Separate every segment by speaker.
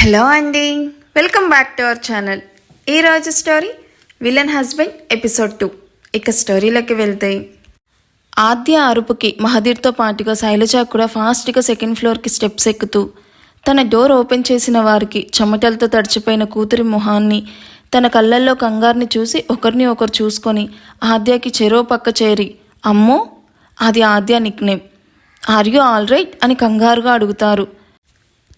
Speaker 1: Hello అండి, welcome back to our channel. ఈరోజు story villain husband episode 2. ఇక స్టోరీలోకి వెళ్తే, ఆద్య అరుపుకి మహదీర్తో పాటుగా శైలజ కూడా ఫాస్ట్గా సెకండ్ ఫ్లోర్కి స్టెప్స్ ఎక్కుతూ తన డోర్ ఓపెన్ చేసిన వారికి చెమటలతో తడిచిపోయిన కూతురి మొహాన్ని, తన కళ్ళల్లో కంగారుని చూసి ఒకరిని ఒకరు చూసుకొని ఆద్యకి చెరో పక్క చేరి, అమ్మో, అది Aadya nickname, are you all right అని కంగారుగా అడుగుతారు.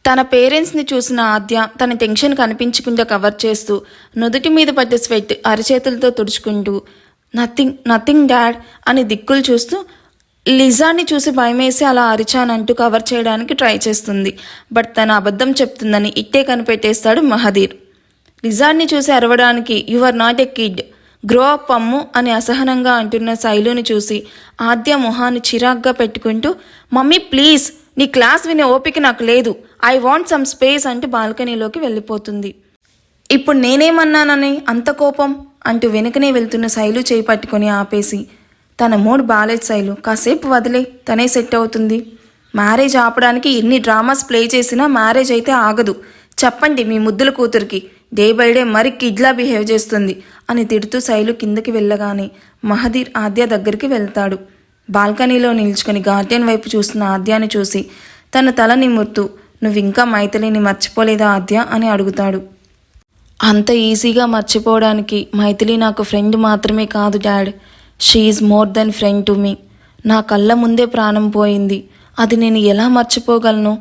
Speaker 1: తన పేరెంట్స్ని చూసిన ఆద్య తన టెన్షన్ కనిపించకుండా కవర్ చేస్తూ నుదుటి మీద పడ్డ స్వెట్ అరచేతులతో తుడుచుకుంటూ నథింగ్ డాడ్ అని దిక్కులు చూస్తూ లిజాని చూసి భయమేసి అలా అరిచానంటూ కవర్ చేయడానికి ట్రై చేస్తుంది. బట్ తన అబద్ధం చెప్తుందని ఇట్టే కనిపెట్టేస్తాడు మహదీర్. లిజాన్ని చూసి అరవడానికి you are not a kid, grow up Ammu అని అసహనంగా అంటున్న శైలుని చూసి ఆద్య మొహాన్ని చిరాగ్గా పెట్టుకుంటూ, మమ్మీ ప్లీజ్, నీ క్లాస్ వినే ఓపిక నాకు లేదు, ఐ వాంట్ సమ్ స్పేస్ అంటూ బాల్కనీలోకి వెళ్ళిపోతుంది. ఇప్పుడు నేనేమన్నానని అంత కోపం అంటూ వెనుకనే వెళ్తున్న శైలు చేయి పట్టుకొని ఆపేసి, తన మూడ్ బాలేదు శైలు, కాసేపు వదిలే, తనే సెట్ అవుతుంది. మ్యారేజ్ ఆపడానికి ఎన్ని డ్రామాస్ ప్లే చేసినా మ్యారేజ్ అయితే ఆగదు. చెప్పండి మీ ముద్దుల కూతురికి, డే బై డే మరి కిడ్లా బిహేవ్ చేస్తుంది అని తిడుతూ శైలు కిందకి వెళ్ళగానే మహదీర్ ఆద్య దగ్గరికి వెళ్తాడు. బాల్కనీలో నిల్చుకొని గార్డెన్ వైపు చూస్తున్న ఆద్యాని చూసి తన తల నిమురుతూ, నువ్వింకా మైథిలిని మర్చిపోలేదా ఆద్య అని అడుగుతాడు. అంత ఈజీగా మర్చిపోవడానికి మైథిలి నాకు ఫ్రెండ్ మాత్రమే కాదు dad, she is more than friend to me. నా కళ్ళ ముందే ప్రాణం పోయింది, అది నేను ఎలా మర్చిపోగలను?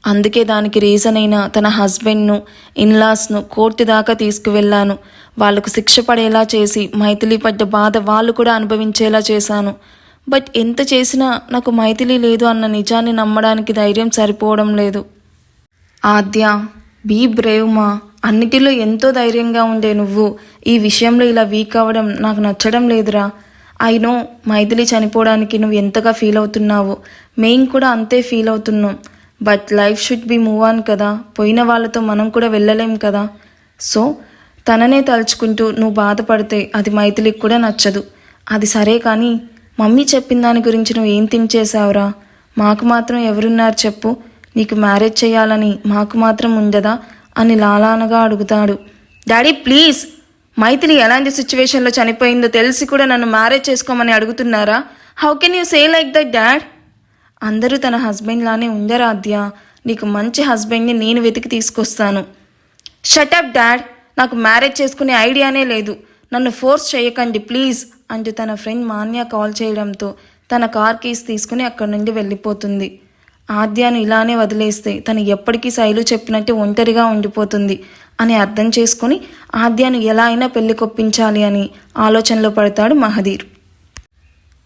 Speaker 1: అందుకే దానికి రీజన్ అయిన తన హస్బెండ్ను, ఇన్లాస్ను కోర్టు దాకా తీసుకువెళ్ళాను. వాళ్లకు శిక్ష పడేలా చేసి మైథిలి పడ్డ బాధ వాళ్ళు కూడా అనుభవించేలా చేశాను. బట్ ఎంత చేసినా నాకు మైథిలి లేదు అన్న నిజాన్ని నమ్మడానికి ధైర్యం సరిపోవడం లేదు. ఆద్య, బీ బ్రేవ్ మా, అన్నిటిలో ఎంతో ధైర్యంగా ఉండే నువ్వు ఈ విషయంలో ఇలా వీక్ అవ్వడం నాకు నచ్చడం లేదురా. ఐ నో మైథిలి చనిపోవడానికి నువ్వు ఎంతగా ఫీల్ అవుతున్నావో, మేము కూడా అంతే ఫీల్ అవుతున్నాం. But life should be move on కదా, పోయిన వాళ్ళతో మనం కూడా వెళ్ళలేం కదా. సో తననే తలుచుకుంటూ నువ్వు బాధపడితే అది మైథిలికి కూడా నచ్చదు. అది సరే కానీ మమ్మీ చెప్పిన దాని గురించి నువ్వు ఏం థింక్ చేసావురా? మాకు మాత్రం ఎవరున్నారు చెప్పు, నీకు మ్యారేజ్ చేయాలని మాకు మాత్రం ఉండదా అని లాలానగా అడుగుతాడు. డాడీ ప్లీజ్, మైథిలి ఎలాంటి సిచ్యువేషన్లో చనిపోయిందో తెలిసి కూడా నన్ను మ్యారేజ్ చేసుకోమని అడుగుతున్నారా? How can you say like that dad? అందరూ తన హస్బెండ్ లానే ఉండరా ఆద్య, నీకు మంచి హస్బెండ్ని నేను వెతికి తీసుకొస్తాను. షటప్ డాడ్, నాకు మ్యారేజ్ చేసుకునే ఐడియానే లేదు, నన్ను ఫోర్స్ చేయకండి ప్లీజ్ అంటూ తన ఫ్రెండ్ మాన్య కాల్ చేయడంతో తన కార్ కీస్ తీసుకుని అక్కడి నుండి వెళ్ళిపోతుంది. ఆద్యను ఇలానే వదిలేస్తే తను ఎప్పటికీ శైలు చెప్పినట్టు ఒంటరిగా ఉండిపోతుంది అని అర్థం చేసుకుని ఆద్యను ఎలా అయినా పెళ్లి కొప్పించాలి అని ఆలోచనలో పడతాడు మహదీర్.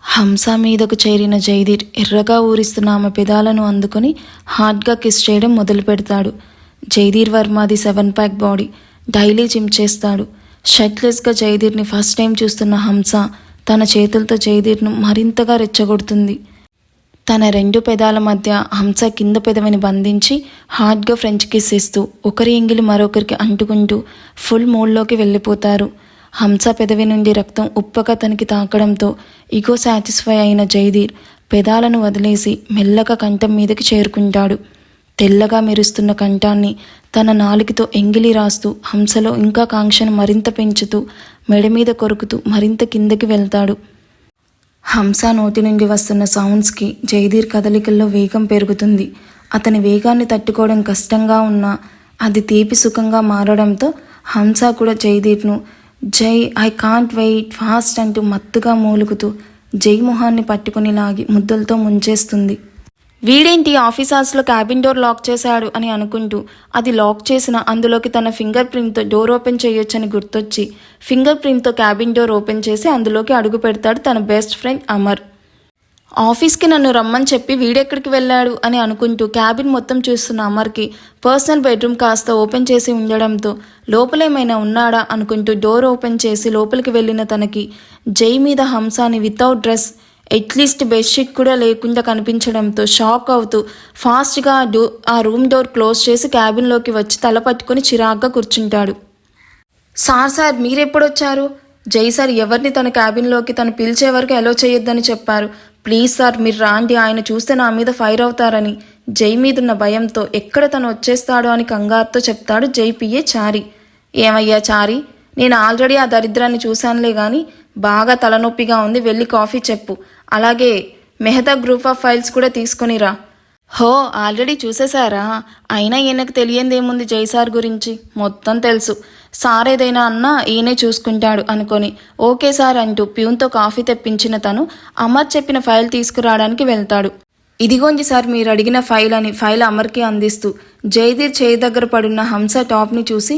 Speaker 1: హంస మీదకు చేరిన జైదీర్ ఎర్రగా ఊరిస్తున్న ఆమె పెదాలను అందుకొని హార్డ్గా కిస్ చేయడం మొదలు పెడతాడు. జైదీర్ వర్మది 7 ప్యాక్ బాడీ, డైలీ జిమ్ చేస్తాడు. షర్ట్లెస్గా జైదీర్ని ఫస్ట్ టైం చూస్తున్న హంస తన చేతులతో జైదీర్ను మరింతగా రెచ్చగొడుతుంది. తన 2 పెదాల మధ్య హంస కింద పెదవిని బంధించి హార్డ్గా ఫ్రెంచ్ కిస్ ఇస్తూ ఒకరి ఎంగిలి మరొకరికి అంటుకుంటూ ఫుల్ మూడ్లోకి వెళ్ళిపోతారు. హంస పెదవి నుండి రక్తం ఉప్పగా తనకి తాకడంతో ఇగో సాటిస్ఫై అయిన జైదీర్ పెదాలను వదిలేసి మెల్లగా కంఠం మీదకి చేరుకుంటాడు. తెల్లగా మెరుస్తున్న కంఠాన్ని తన నాలుకతో ఎంగిలి రాస్తూ హంసలో ఇంకా కాంక్షను మరింత పెంచుతూ మెడ మీద కొరుకుతూ మరింత కిందకి వెళ్తాడు. హంస నోటి నుండి వస్తున్న సౌండ్స్కి జైదీర్ కదలికల్లో వేగం పెరుగుతుంది. అతని వేగాన్ని తట్టుకోవడం కష్టంగా ఉన్నా అది తీపి సుఖంగా మారడంతో హంస కూడా జైదీర్ను జై ఐ కాంట్ వెయిట్ ఫాస్ట్ అంటూ మత్తుగా మూలుగుతూ జై మొహాన్ని పట్టుకుని లాగి ముద్దులతో ముంచేస్తుంది. వీడేంటి ఆఫీస్ అవర్స్లో క్యాబిన్ డోర్ లాక్ చేశాడు అని అనుకుంటూ అది లాక్ చేసిన అందులోకి తన ఫింగర్ ప్రింట్తో డోర్ ఓపెన్ చేయొచ్చని గుర్తొచ్చి ఫింగర్ ప్రింట్తో క్యాబిన్ డోర్ ఓపెన్ చేసి అందులోకి అడుగు పెడతాడు తన బెస్ట్ ఫ్రెండ్ అమర్. ఆఫీస్కి నన్ను రమ్మని చెప్పి వీడెక్కడికి వెళ్ళాడు అని అనుకుంటూ క్యాబిన్ మొత్తం చూస్తున్న అమర్కి పర్సనల్ బెడ్రూమ్ కాస్త ఓపెన్ చేసి ఉండడంతో లోపలేమైనా ఉన్నాడా అనుకుంటూ డోర్ ఓపెన్ చేసి లోపలికి వెళ్ళిన తనకి జై మీద హంసాని వితౌట్ డ్రెస్, అట్లీస్ట్ బెడ్షీట్ కూడా లేకుండా కనిపించడంతో షాక్ అవుతూ ఫాస్ట్గా ఆ రూమ్ డోర్ క్లోజ్ చేసి క్యాబిన్లోకి వచ్చి తల పట్టుకొని చిరాగ్గా కూర్చుంటాడు. సార్ మీరెప్పుడొచ్చారు? జై సార్ ఎవరిని తన క్యాబిన్లోకి తను పిలిచే వరకు అలో చేయొద్దని చెప్పారు. ప్లీజ్ సార్ మీరు రాండి, ఆయన చూస్తే నా మీద ఫైర్ అవుతారని. జై మీదున్న భయంతో ఎక్కడ తను వచ్చేస్తాడో అని కంగారుతో చెప్తాడు జై పిఏ చారి. ఏమయ్యా చారి, నేను ఆల్రెడీ ఆ దరిద్రాన్ని చూశానులే గాని బాగా తలనొప్పిగా ఉంది, వెళ్ళి కాఫీ చెప్పు. అలాగే మెహతా గ్రూప్ ఆఫ్ ఫైల్స్ కూడా తీసుకునిరా. హో, ఆల్రెడీ చూసేశారా? అయినా ఈయనకు తెలియందేముంది జై సార్ గురించి, మొత్తం తెలుసు. సార్ ఏదైనా అన్నా ఈయనే చూసుకుంటాడు అనుకొని ఓకే సార్ అంటూ ప్యూన్తో కాఫీ తెప్పించిన తను అమర్ చెప్పిన ఫైల్ తీసుకురావడానికి వెళ్తాడు. ఇదిగోండి సార్ మీరు అడిగిన ఫైల్ అని ఫైల్ అమర్కి అందిస్తూ జైదీర్ చేయి దగ్గర పడున్న హంస టాప్ని చూసి,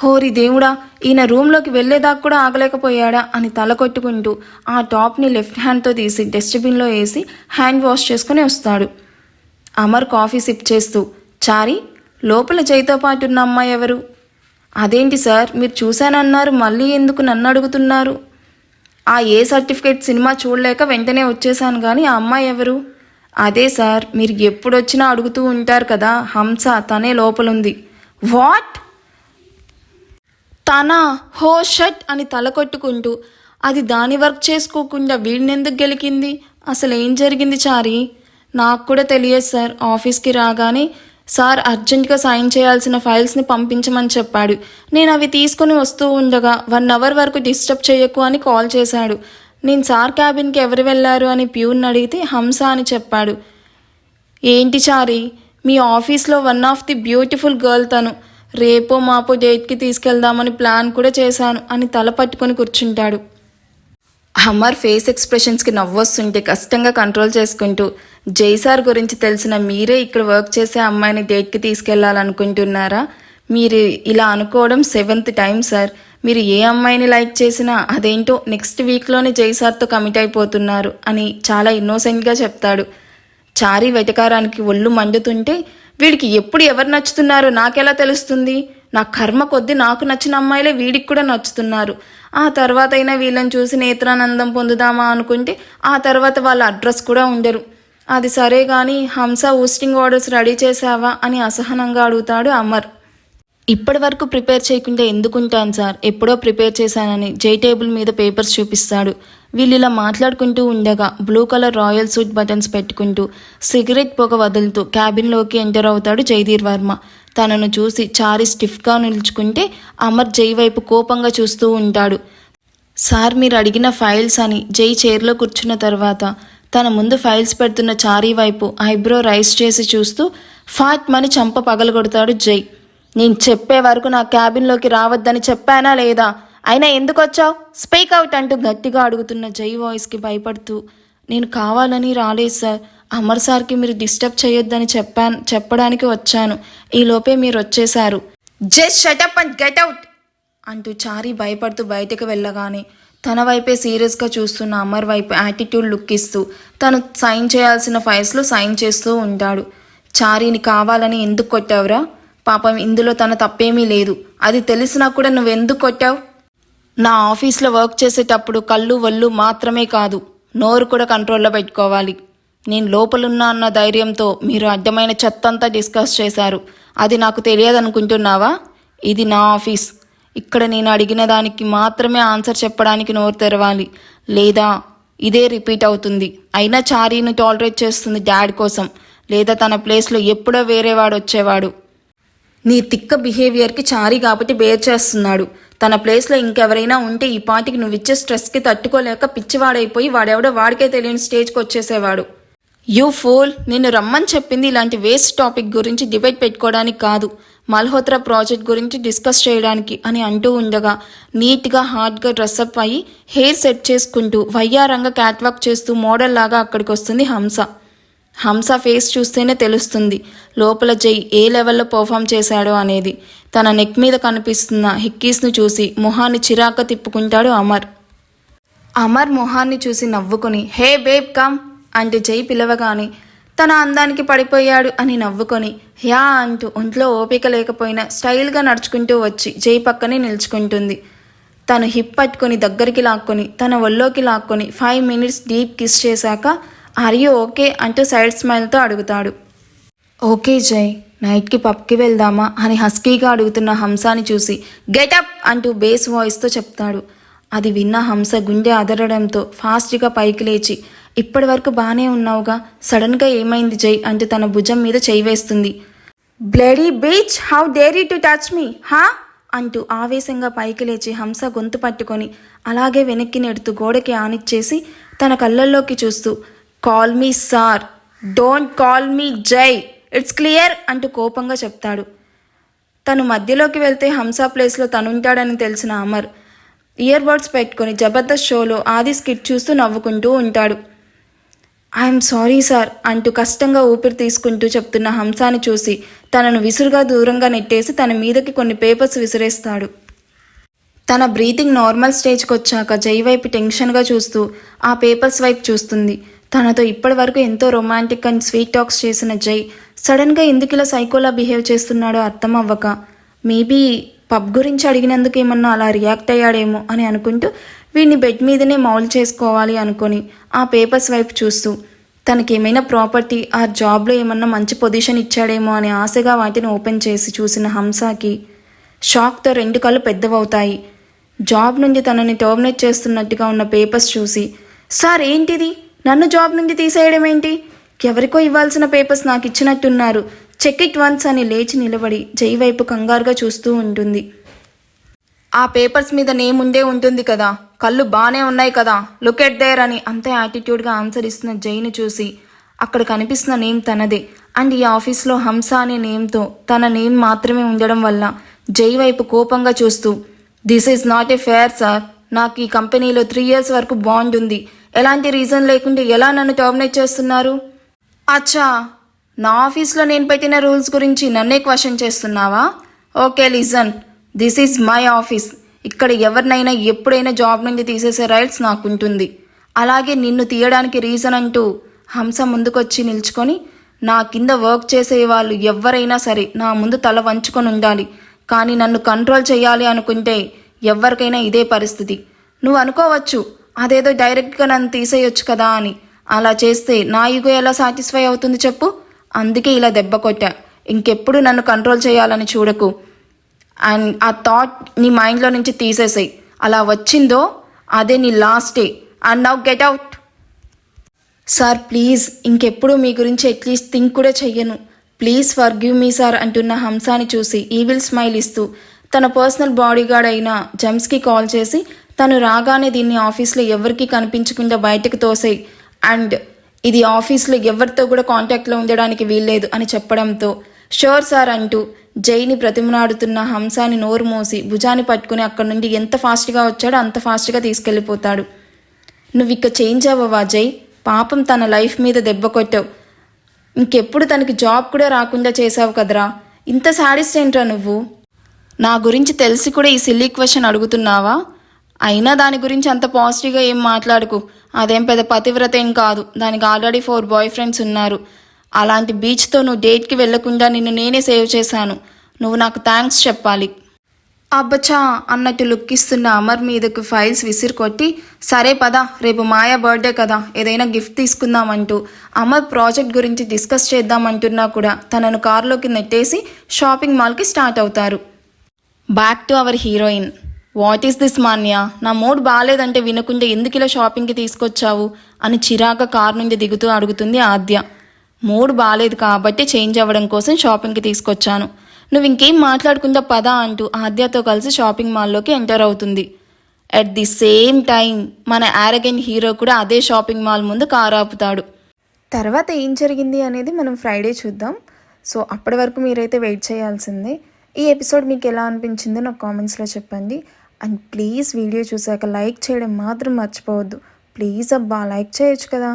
Speaker 1: హోరి దేవుడా, ఈయన రూమ్లోకి వెళ్లేదాకా కూడా ఆగలేకపోయాడా అని తల కొట్టుకుంటూ ఆ టాప్ని లెఫ్ట్ హ్యాండ్తో తీసి డస్ట్బిన్లో వేసి హ్యాండ్ వాష్ చేసుకుని వస్తాడు. అమర్ కాఫీ సిప్ చేస్తూ, చారి, లోపల జైతో పాటు ఉన్న అమ్మాయి ఎవరు? అదేంటి సార్, మీరు చూశానన్నారు, మళ్ళీ ఎందుకు నన్ను అడుగుతున్నారు? ఆ ఏ సర్టిఫికేట్ సినిమా చూడలేక వెంటనే వచ్చేసాను కానీ ఆ అమ్మాయి ఎవరు? అదే సార్, మీరు ఎప్పుడొచ్చినా అడుగుతూ ఉంటారు కదా, హంస, తనే లోపలుంది. వాట్? తనా? హో షట్ అని తల కొట్టుకుంటూ, అది దాని వర్క్ చేసుకోకుండా వీడినెందుకు గెలికింది? అసలు ఏం జరిగింది చారి? నాకు కూడా తెలియదు సార్. ఆఫీస్కి రాగానే సార్ అర్జెంటుగా సైన్ చేయాల్సిన ఫైల్స్ని పంపించమని చెప్పాడు. నేను అవి తీసుకుని వస్తూ ఉండగా 1 అవర్ వరకు డిస్టర్బ్ చేయకు అని కాల్ చేశాడు. నేను సార్ క్యాబిన్కి ఎవరు వెళ్ళారు అని ప్యూన్ అడిగితే హంస అని చెప్పాడు. ఏంటి చారి, మీ ఆఫీస్లో one of the beautiful girl తను. రేపో మాపో డేట్కి తీసుకెళ్దామని ప్లాన్ కూడా చేశాను అని తల పట్టుకొని కూర్చుంటాడు. అమర్ ఫేస్ ఎక్స్ప్రెషన్స్కి నవ్వొస్తుంటే కష్టంగా కంట్రోల్ చేసుకుంటూ, జై సార్ గురించి తెలిసిన మీరే ఇక్కడ వర్క్ చేసే అమ్మాయిని డేట్కి తీసుకెళ్లాలనుకుంటున్నారా? మీరు ఇలా అనుకోవడం 7th టైం సార్. మీరు ఏ అమ్మాయిని లైక్ చేసినా అదేంటో నెక్స్ట్ వీక్లోనే జై సార్తో కమిట్ అయిపోతున్నారు అని చాలా ఇన్నోసెంట్గా చెప్తాడు. చారి వెటకారానికి ఒళ్ళు మండుతుంటే, వీడికి ఎప్పుడు ఎవరు నచ్చుతున్నారో నాకెలా తెలుస్తుంది? నా కర్మ కొద్దీ నాకు నచ్చిన అమ్మాయిలే వీడికి కూడా నచ్చుతున్నారు. ఆ తర్వాత అయినా వీళ్ళని చూసి నేత్రానందం పొందుదామా అనుకుంటే ఆ తర్వాత వాళ్ళ అడ్రస్ కూడా ఉండరు. అది సరే కానీ హంస ఊస్టింగ్ ఆర్డర్స్ రెడీ చేసావా అని అసహనంగా అడుగుతాడు అమర్. ఇప్పటి వరకు ప్రిపేర్ చేయకుండా ఎందుకుంటాను సార్, ఎప్పుడో ప్రిపేర్ చేశానని జై టేబుల్ మీద పేపర్స్ చూపిస్తాడు. వీళ్ళు ఇలా మాట్లాడుకుంటూ ఉండగా blue colour royal suit buttons పెట్టుకుంటూ సిగరెట్ పొగ వదులుతూ క్యాబిన్లోకి ఎంటర్ అవుతాడు జైధీర్ వర్మ. తనను చూసి చారి స్టిఫ్గా నిల్చుకుంటే అమర్ జై వైపు కోపంగా చూస్తూ ఉంటాడు. సార్ మీరు అడిగిన ఫైల్స్ అని జై చైర్లో కూర్చున్న తర్వాత తన ముందు ఫైల్స్ పెడుతున్న చారీ వైపు ఐబ్రో రైస్ చేసి చూస్తూ ఫాట్ మని చంప పగలగొడతాడు జై. నేను చెప్పే వరకు నా క్యాబిన్లోకి రావద్దని చెప్పానా లేదా? అయినా ఎందుకు వచ్చావు? స్పీక్ అవుట్ అంటూ గట్టిగా అడుగుతున్న జై వాయిస్కి భయపడుతూ, నేను కావాలని రాలేదు సార్, అమర్ సార్కి మీరు డిస్టర్బ్ చేయొద్దని చెప్పడానికి వచ్చాను. ఈలోపే మీరు వచ్చేశారు. Just shut up and get out అంటూ చారీ భయపడుతూ బయటకు వెళ్ళగానే తన వైపే సీరియస్గా చూస్తున్న అమర్ వైపు యాటిట్యూడ్ లుక్ ఇస్తూ తను సైన్ చేయాల్సిన ఫైల్స్లో సైన్ చేస్తూ ఉంటాడు. చారీని కావాలని ఎందుకు కొట్టావురా? పాపం ఇందులో తన తప్పేమీ లేదు. అది తెలిసినా కూడా నువ్వెందుకు కొట్టావు? నా ఆఫీస్లో వర్క్ చేసేటప్పుడు కళ్ళు ఒళ్ళు మాత్రమే కాదు, నోరు కూడా కంట్రోల్లో పెట్టుకోవాలి. నేను లోపలున్నా అన్న ధైర్యంతో మీరు అడ్డమైన చెత్తంతా డిస్కస్ చేశారు. అది నాకు తెలియదనుకుంటున్నావా? ఇది నా ఆఫీస్. ఇక్కడ నేను అడిగిన దానికి మాత్రమే ఆన్సర్ చెప్పడానికి నోరు తెరవాలి, లేదా ఇదే రిపీట్ అవుతుంది. అయినా చారీని టాలరేట్ చేస్తుంది డాడ్ కోసం, లేదా తన ప్లేస్లో ఎప్పుడో వేరేవాడు వచ్చేవాడు. నీ తిక్క బిహేవియర్కి చారీ కాబట్టి బేర్ చేస్తున్నాడు. తన ప్లేస్లో ఇంకెవరైనా ఉంటే ఈ పాటికి నువ్విచ్చే స్ట్రెస్కి తట్టుకోలేక పిచ్చివాడైపోయి వాడెవడో వాడికే తెలియని స్టేజ్కి వచ్చేసేవాడు. యూ ఫూల్, నిన్ను రమ్మని చెప్పింది ఇలాంటి వేస్ట్ టాపిక్ గురించి డిబేట్ పెట్టుకోవడానికి కాదు, మల్హోత్రా ప్రాజెక్ట్ గురించి డిస్కస్ చేయడానికి అని అంటూ ఉండగా నీట్గా హార్డ్గా డ్రెస్అప్ అయ్యి హెయిర్ సెట్ చేసుకుంటూ వయ్యారంగా క్యాట్వాక్ చేస్తూ మోడల్ లాగా అక్కడికి వస్తుంది హంస. హంస ఫేస్ చూస్తేనే తెలుస్తుంది లోపల జై ఏ లెవెల్లో పర్ఫామ్ చేశాడో అనేది. తన నెక్ మీద కనిపిస్తున్న హిక్కీస్ను చూసి మొహాన్ని చిరాక తిప్పుకుంటాడు అమర్. అమర్ మొహాన్ని చూసి నవ్వుకొని హే బేబ్ కమ్ అంటే జై పిలవగానే తన అందానికి పడిపోయాడు అని నవ్వుకొని యా అంటూ ఒంట్లో ఓపిక లేకపోయినా స్టైల్గా నడుచుకుంటూ వచ్చి జై పక్కనే నిల్చుకుంటుంది. తను హిప్ పట్టుకొని దగ్గరికి లాక్కొని తన ఒళ్ళోకి లాక్కొని 5 minutes డీప్ కిస్ చేశాక ఆర్ యూ ఓకే అంటూ సైడ్ స్మైల్తో అడుగుతాడు. ఓకే జై, నైట్కి పబ్కి వెళ్దామా అని హస్కీగా అడుగుతున్న హంసాని చూసి గెటప్ అంటూ బేస్ వాయిస్తో చెప్తాడు. అది విన్న హంస గుండె అదరడంతో ఫాస్ట్గా పైకి లేచి ఇప్పటి వరకు బాగానే ఉన్నావుగా, సడన్గా ఏమైంది జై అంటూ తన భుజం మీద చేయి వేస్తుంది. Bloody beach, how dare you to touch me హా అంటూ ఆవేశంగా పైకి లేచి హంస గొంతు పట్టుకొని అలాగే వెనక్కి నెడుతూ గోడకి ఆనిచ్చేసి తన కళ్ళల్లోకి చూస్తూ, call me sir, don't call me జై, ఇట్స్ క్లియర్ అంటూ కోపంగా చెప్తాడు. తను మధ్యలోకి వెళ్తే హంస ప్లేస్లో తనుంటాడని తెలిసిన అమర్ ఇయర్ బడ్స్ పెట్టుకొని జబర్దస్త్ షోలో ఆది స్కిట్ చూస్తూ నవ్వుకుంటూ ఉంటాడు. ఐఎమ్ సారీ సార్ అంటూ కష్టంగా ఊపిరి తీసుకుంటూ చెప్తున్న హంసాని చూసి తనను విసురుగా దూరంగా నెట్టేసి తన మీదకి కొన్ని పేపర్స్ విసిరేస్తాడు. తన బ్రీతింగ్ నార్మల్ స్టేజ్కి వచ్చాక జై వైపు టెన్షన్గా చూస్తూ ఆ పేపర్స్ వైపు చూస్తుంది. తనతో ఇప్పటి వరకు ఎంతో రొమాంటిక్ అండ్ స్వీట్ టాక్స్ చేసిన జై సడన్గా ఎందుకు ఇలా సైకోలా బిహేవ్ చేస్తున్నాడో అర్థం అవ్వక మేబీ పబ్ గురించి అడిగినందుకు ఏమన్నా అలా రియాక్ట్ అయ్యాడేమో అని అనుకుంటూ వీడిని బెడ్ మీదనే మౌల్ చేసుకోవాలి అనుకొని ఆ పేపర్స్ వైపు చూస్తూ తనకేమైనా ప్రాపర్టీ ఆ జాబ్లో ఏమన్నా మంచి పొజిషన్ ఇచ్చాడేమో అని ఆశగా వాటిని ఓపెన్ చేసి చూసిన హంసాకి షాక్తో 2 కళ్ళు పెద్దవవుతాయి. జాబ్ నుండి తనని టర్మినేట్ చేస్తున్నట్టుగా ఉన్న పేపర్స్ చూసి, సార్ ఏంటిది, నన్ను జాబ్ నుండి తీసేయడం ఏంటి, ఎవరికో ఇవ్వాల్సిన పేపర్స్ నాకు ఇచ్చినట్టున్నారు, చెక్ ఇట్ వన్స్ అని లేచి నిలబడి జై వైపు కంగారుగా చూస్తూ ఉంటుంది. ఆ పేపర్స్ మీద నేమ్ ఉండే ఉంటుంది కదా, కళ్ళు బాగానే ఉన్నాయి కదా, లుక్ ఎట్ దేర్ అని అంతే యాటిట్యూడ్గా ఆన్సర్ ఇస్తున్న జైని చూసి అక్కడ కనిపిస్తున్న నేమ్ తనదే అండ్ ఈ ఆఫీస్లో హంస అనే నేమ్తో తన నేమ్ మాత్రమే ఉండడం వల్ల జై వైపు కోపంగా చూస్తూ, this is not a fair sir, నాకు ఈ కంపెనీలో 3 years వరకు బాండ్ ఉంది, ఎలాంటి రీజన్ లేకుండా ఎలా నన్ను టర్మినేట్ చేస్తున్నారు? అచ్చా, నా ఆఫీస్లో నేను పెట్టిన రూల్స్ గురించి నన్నే క్వశ్చన్ చేస్తున్నావా? Okay listen, this is my office, ఇక్కడ ఎవరినైనా ఎప్పుడైనా జాబ్ నుండి తీసేసే రైట్స్ నాకుంటుంది. అలాగే నిన్ను తీయడానికి రీజన్ అంటూ హంస ముందుకొచ్చి నిల్చుకొని, నా కింద వర్క్ చేసే వాళ్ళు ఎవరైనా సరే నా ముందు తల వంచుకొని ఉండాలి, కానీ నన్ను కంట్రోల్ చేయాలి అనుకుంటే ఎవరికైనా ఇదే పరిస్థితి. నువ్వు అనుకోవచ్చు అదేదో డైరెక్ట్గా నన్ను తీసేయొచ్చు కదా అని, అలా చేస్తే నా ఈగో ఎలా సాటిస్ఫై అవుతుంది చెప్పు, అందుకే ఇలా దెబ్బ కొట్టా. ఇంకెప్పుడు నన్ను కంట్రోల్ చేయాలని చూడకు అండ్ ఆ థాట్ నీ మైండ్లో నుంచి తీసేసాయి. అలా వచ్చిందో అదే నీ last day and now get out. Sir please, ఇంకెప్పుడు మీ గురించి అట్లీస్ట్ థింక్ కూడా చెయ్యను, ప్లీజ్ ఫర్గివ్ మీ సార్ అంటున్న హంసాని చూసి ఈవిల్ స్మైల్ ఇస్తూ తన పర్సనల్ బాడీగార్డ్ అయిన జమ్స్కి కాల్ చేసి తను రాగానే దీన్ని ఆఫీస్లో ఎవరికి కనిపించకుండా బయటకు తోసేయి అండ్ ఇది ఆఫీస్లో ఎవరితో కూడా కాంటాక్ట్లో ఉండడానికి వీల్లేదు అని చెప్పడంతో షూర్ సార్ అంటూ జైని బ్రతిమలాడుతున్న హంసాని నోరు మూసి భుజాన్ని పట్టుకుని అక్కడి నుండి ఎంత ఫాస్ట్గా వచ్చాడో అంత ఫాస్ట్గా తీసుకెళ్ళిపోతాడు. నువ్వు ఇక చేంజ్ అవ్వవా జై, పాపం తన లైఫ్ మీద దెబ్బ కొట్టావు, ఇంకెప్పుడు తనకి జాబ్ కూడా రాకుండా చేసావు కదరా, ఇంత సాడిస్ట్ ఏంట్రా నువ్వు? నా గురించి తెలిసి కూడా ఈ సిల్లీ క్వశ్చన్ అడుగుతున్నావా? అయినా దాని గురించి అంత పాజిటివ్గా ఏం మాట్లాడుకు, అదేం పెద్ద పతివ్రత ఏం కాదు, దానికి ఆల్రెడీ 4 బాయ్ ఫ్రెండ్స్ ఉన్నారు. అలాంటి బీచ్తో నువ్వు డేట్కి వెళ్లకుండా నిన్ను నేనే సేవ్ చేశాను, నువ్వు నాకు థ్యాంక్స్ చెప్పాలి. అబ్బచా అన్నట్టు లుక్కిస్తున్న అమర్ మీదకు ఫైల్స్ విసిరి కొట్టి, సరే పద రేపు మాయా బర్త్డే కదా ఏదైనా గిఫ్ట్ తీసుకుందామంటూ అమర్ ప్రాజెక్ట్ గురించి డిస్కస్ చేద్దామంటున్నా కూడా తనను కారులోకి నెట్టేసి షాపింగ్ మాల్కి స్టార్ట్ అవుతారు. Back to our heroine. What is this Manya, నా మూడ్ బాగాలేదంటే వినకుండా ఎందుకు ఇలా షాపింగ్కి తీసుకొచ్చావు అని చిరాక కారు నుండి దిగుతూ అడుగుతుంది ఆద్య. మూడ్ బాగాలేదు కాబట్టి చేంజ్ అవ్వడం కోసం షాపింగ్కి తీసుకొచ్చాను, నువ్వు ఇంకేం మాట్లాడకుండా పదా అంటూ ఆద్యతో కలిసి షాపింగ్ మాల్లోకి ఎంటర్ అవుతుంది. అట్ ది సేమ్ టైం మన యారగెంట్ హీరో కూడా అదే షాపింగ్ మాల్ ముందు కారు ఆపుతాడు. తర్వాత ఏం జరిగింది అనేది మనం ఫ్రైడే చూద్దాం. సో అప్పటి వరకు మీరైతే వెయిట్ చేయాల్సిందే. ఈ ఎపిసోడ్ మీకు ఎలా అనిపించిందో నాకు కామెంట్స్లో చెప్పండి. అండ్ ప్లీజ్ వీడియో చూసాక లైక్ చేయడం మాత్రం మర్చిపోవద్దు. ప్లీజ్ అబ్బా లైక్ చేయొచ్చు కదా.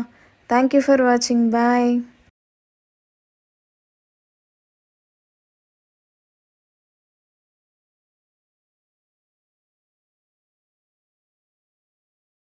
Speaker 1: Thank you for watching. Bye.